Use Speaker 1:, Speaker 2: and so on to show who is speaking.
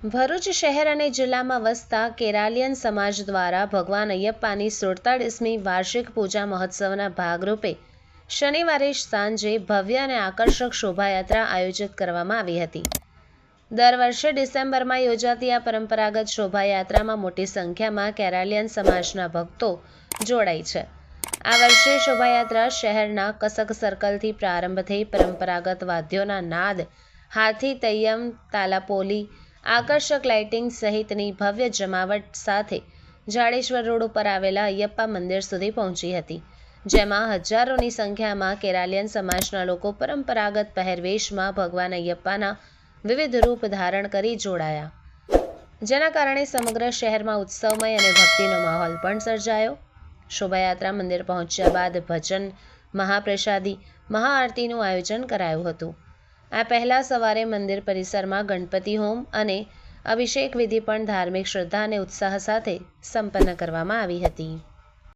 Speaker 1: ભરૂચ શહેર અને જિલ્લામાં વસતા કેરાલિયન સમાજ દ્વારા ભગવાન અયપ્પાની 47મી વાર્ષિક પૂજા મહોત્સવના ભાગરૂપે શનિવારે સાંજે ભવ્ય અને આકર્ષક શોભાયાત્રા આયોજિત કરવામાં આવી હતી। દર વર્ષે ડિસેમ્બરમાં યોજાતી આ પરંપરાગત શોભાયાત્રામાં મોટી સંખ્યામાં કેરાલિયન સમાજના ભક્તો જોડાય છે। આ વર્ષે શોભાયાત્રા શહેરના કસક સર્કલથી પ્રારંભ થઈ પરંપરાગત વાદ્યોના નાદ, હાથી તૈયમ, તાલાપોલી, આકર્ષક લાઇટિંગ સહિતની ભવ્ય જમાવટ સાથે જાડેશ્વર રોડ ઉપર આવેલા અયપ્પા મંદિર સુધી પહોંચી હતી, જેમાં હજારોની સંખ્યામાં કેરાલિયન સમાજના લોકો પરંપરાગત પહેરવેશમાં ભગવાન અયપ્પાના વિવિધ રૂપ ધારણ કરી જોડાયા, જેના કારણે સમગ્ર શહેરમાં ઉત્સવમય અને ભક્તિનો માહોલ પણ સર્જાયો। શોભાયાત્રા મંદિર પહોંચ્યા બાદ ભજન, મહાપ્રસાદી, મહાઆરતીનું આયોજન કરાયું હતું। આ પહેલા સવારે મંદિર પરિસરમાં ગણપતિ હોમ અને અભિષેક વિધિ પણ ધાર્મિક શ્રદ્ધા અને ઉત્સાહ સાથે સંપન્ન કરવામાં આવી હતી।